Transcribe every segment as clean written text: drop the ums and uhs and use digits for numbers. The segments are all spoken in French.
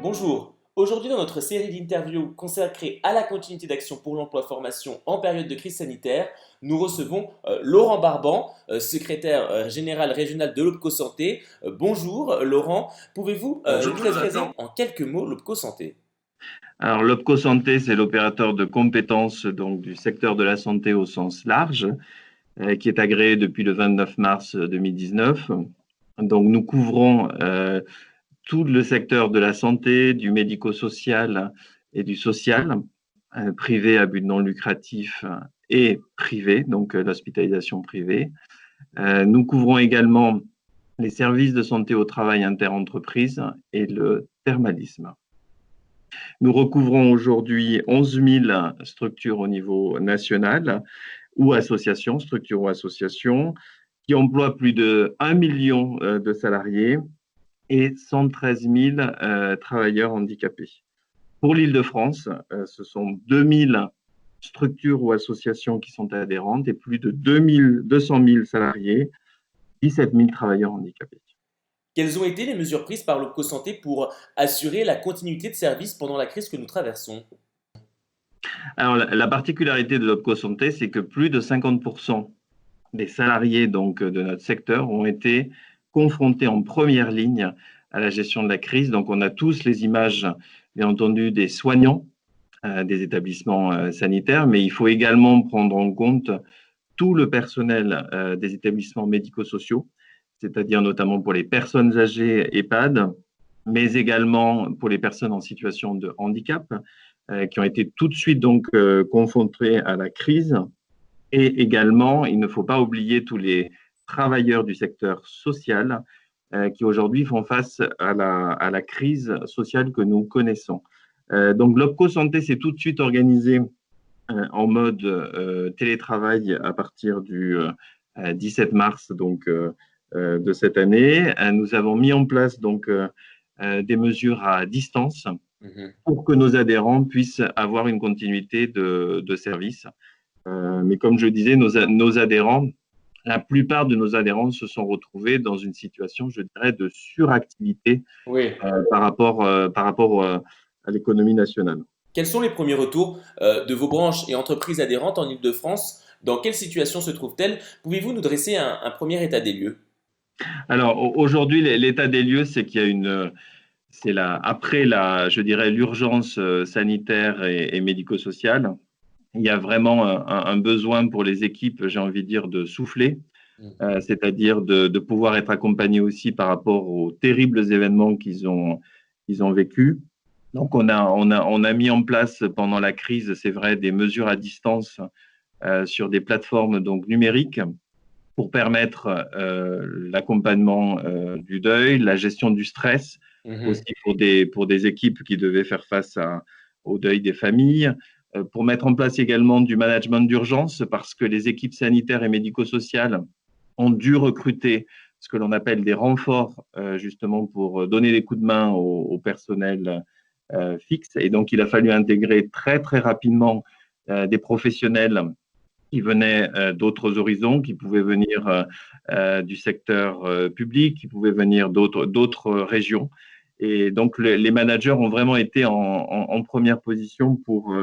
Bonjour. Aujourd'hui, dans notre série d'interviews consacrée à la continuité d'action pour l'emploi-formation en période de crise sanitaire, nous recevons Laurent Barban, secrétaire général régional de l'OPCO Santé. Bonjour Laurent, pouvez-vous Bonjour nous Jonathan. présenter en quelques mots l'OPCO Santé? Alors, l'OPCO Santé, c'est l'opérateur de compétences donc, du secteur de la santé au sens large, qui est agréé depuis le 29 mars 2019. Donc, nous couvrons tout le secteur de la santé, du médico-social et du social, privé à but non lucratif et privé, donc l'hospitalisation privée. Nous couvrons également les services de santé au travail interentreprise et le thermalisme. Nous recouvrons aujourd'hui 11 000 structures au niveau national ou associations, structures ou associations, qui emploient plus de 1 million de salariés et 113 000 travailleurs handicapés. Pour l'Île-de-France, ce sont 2 000 structures ou associations qui sont adhérentes et plus de 200 000 salariés, 17 000 travailleurs handicapés. Quelles ont été les mesures prises par l'OPCO Santé pour assurer la continuité de service pendant la crise que nous traversons? Alors, la particularité de l'OPCO Santé, c'est que plus de 50% des salariés donc, de notre secteur ont été confrontés en première ligne à la gestion de la crise. Donc, on a tous les images, bien entendu, des soignants des établissements sanitaires, mais il faut également prendre en compte tout le personnel des établissements médico-sociaux, c'est-à-dire notamment pour les personnes âgées EHPAD, mais également pour les personnes en situation de handicap, qui ont été tout de suite donc confrontées à la crise. Et également, il ne faut pas oublier tous les travailleurs du secteur social qui aujourd'hui font face à la crise sociale que nous connaissons. Donc, l'OPCO Santé s'est tout de suite organisé en mode télétravail à partir du 17 mars donc, de cette année. Nous avons mis en place donc, des mesures à distance Mhm. pour que nos adhérents puissent avoir une continuité de service. Mais comme je disais, nos adhérents, la plupart de nos adhérents se sont retrouvés dans une situation, je dirais, de suractivité Oui. par rapport à l'économie nationale. Quels sont les premiers retours de vos branches et entreprises adhérentes en Ile-de-France? Dans quelle situation se trouvent-elles? Pouvez-vous nous dresser un premier état des lieux? Alors aujourd'hui, l'état des lieux, c'est qu'il y a après je dirais, l'urgence sanitaire et médico-sociale, il y a vraiment un besoin pour les équipes, j'ai envie de dire, de souffler, c'est-à-dire de pouvoir être accompagnés aussi par rapport aux terribles événements qu'ils ont vécus. Donc, on a mis en place pendant la crise, c'est vrai, des mesures à distance sur des plateformes donc numériques pour permettre l'accompagnement du deuil, la gestion du stress, aussi Mhm. pour des équipes qui devaient faire face au deuil des familles, pour mettre en place également du management d'urgence, parce que les équipes sanitaires et médico-sociales ont dû recruter ce que l'on appelle des renforts, justement pour donner des coups de main au personnel fixe. Et donc, il a fallu intégrer très, très rapidement des professionnels qui venaient d'autres horizons, qui pouvaient venir du secteur public, qui pouvaient venir d'autres régions. Et donc, les managers ont vraiment été en première position pour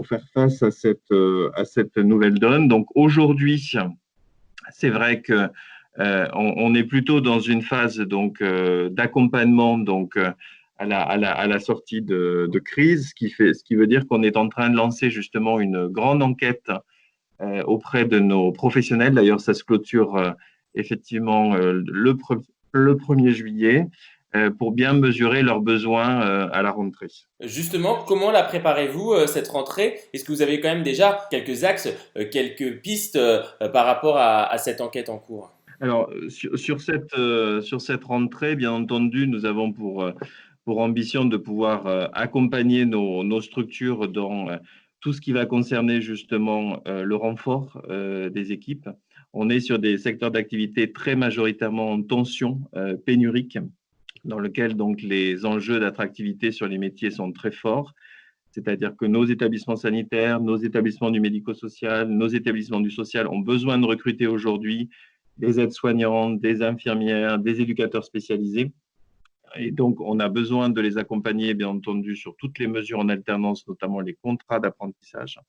faire face à cette nouvelle donne. Donc, aujourd'hui, c'est vrai que on est plutôt dans une phase donc d'accompagnement donc à la sortie de crise, ce qui veut dire qu'on est en train de lancer justement une grande enquête auprès de nos professionnels. D'ailleurs, ça se clôture effectivement le 1er juillet pour bien mesurer leurs besoins à la rentrée. Justement, comment la préparez-vous cette rentrée? Est-ce que vous avez quand même déjà quelques axes, quelques pistes par rapport à cette enquête en cours? Alors, sur cette rentrée, bien entendu, nous avons pour ambition de pouvoir accompagner nos structures dans tout ce qui va concerner justement le renfort des équipes. On est sur des secteurs d'activité très majoritairement en tension pénurique, dans lequel donc les enjeux d'attractivité sur les métiers sont très forts. C'est-à-dire que nos établissements sanitaires, nos établissements du médico-social, nos établissements du social ont besoin de recruter aujourd'hui des aides-soignantes, des infirmières, des éducateurs spécialisés. Et donc, on a besoin de les accompagner, bien entendu, sur toutes les mesures en alternance, notamment les contrats d'apprentissage.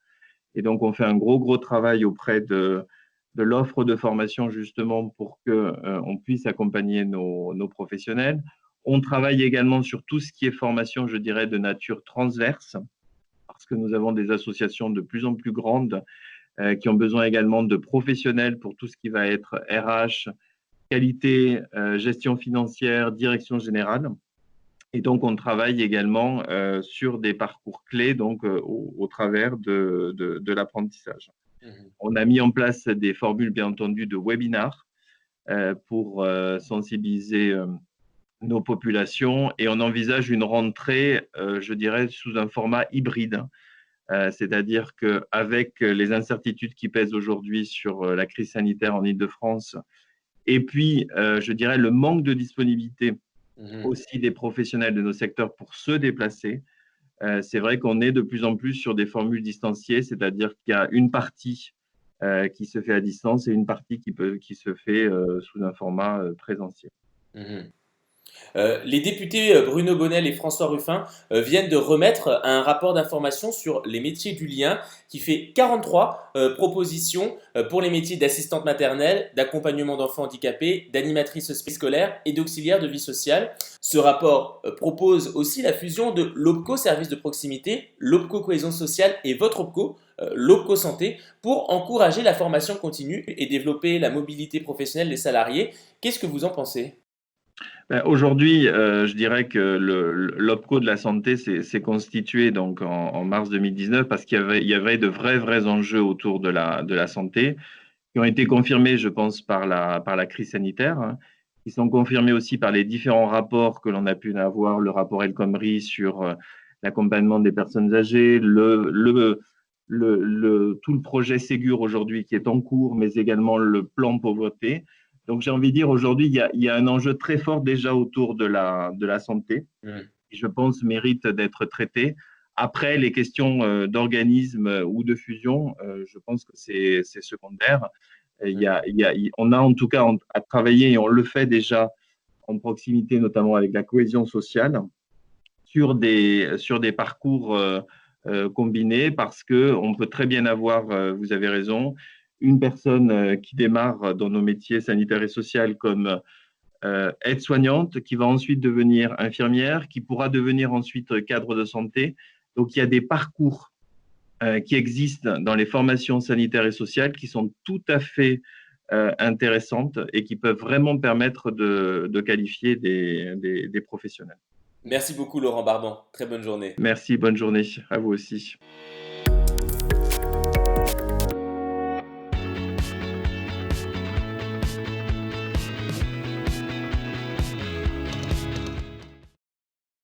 Et donc, on fait un gros travail auprès de l'offre de formation, justement, pour qu'on puisse accompagner nos professionnels. On travaille également sur tout ce qui est formation, je dirais, de nature transverse, parce que nous avons des associations de plus en plus grandes qui ont besoin également de professionnels pour tout ce qui va être RH, qualité, gestion financière, direction générale. Et donc, on travaille également sur des parcours clés donc, au travers de l'apprentissage. On a mis en place des formules, bien entendu, de webinars pour sensibiliser nos populations et on envisage une rentrée, je dirais, sous un format hybride. C'est-à-dire qu'avec les incertitudes qui pèsent aujourd'hui sur la crise sanitaire en Île-de-France et puis, je dirais, le manque de disponibilité aussi des professionnels de nos secteurs pour se déplacer, c'est vrai qu'on est de plus en plus sur des formules distanciées, c'est-à-dire qu'il y a une partie qui se fait à distance et une partie qui se fait sous un format présentiel. Les députés Bruno Bonnell et François Ruffin viennent de remettre un rapport d'information sur les métiers du lien qui fait 43 propositions pour les métiers d'assistante maternelle, d'accompagnement d'enfants handicapés, d'animatrice scolaire et d'auxiliaire de vie sociale. Ce rapport propose aussi la fusion de l'OPCO Service de proximité, l'OPCO Cohésion sociale et votre OPCO, l'OPCO Santé, pour encourager la formation continue et développer la mobilité professionnelle des salariés. Qu'est-ce que vous en pensez ? Aujourd'hui, je dirais que l'OPCO de la santé s'est constitué donc en mars 2019 parce qu'il y avait de vrais enjeux autour de la santé qui ont été confirmés, je pense, par la crise sanitaire, hein, qui sont confirmés aussi par les différents rapports que l'on a pu avoir, le rapport El Khomri sur l'accompagnement des personnes âgées, tout le projet Ségur aujourd'hui qui est en cours, mais également le plan pauvreté. Donc, j'ai envie de dire, aujourd'hui, il y a un enjeu très fort déjà autour de la santé, qui, je pense, mérite d'être traité. Après, les questions d'organisme ou de fusion, je pense que c'est secondaire. On a en tout cas à travailler, et on le fait déjà en proximité, notamment avec la cohésion sociale, sur des parcours combinés, parce qu'on peut très bien avoir, vous avez raison, une personne qui démarre dans nos métiers sanitaires et sociaux comme aide-soignante, qui va ensuite devenir infirmière, qui pourra devenir ensuite cadre de santé. Donc, il y a des parcours qui existent dans les formations sanitaires et sociales qui sont tout à fait intéressantes et qui peuvent vraiment permettre de qualifier des professionnels. Merci beaucoup Laurent Barban, très bonne journée. Merci, bonne journée à vous aussi.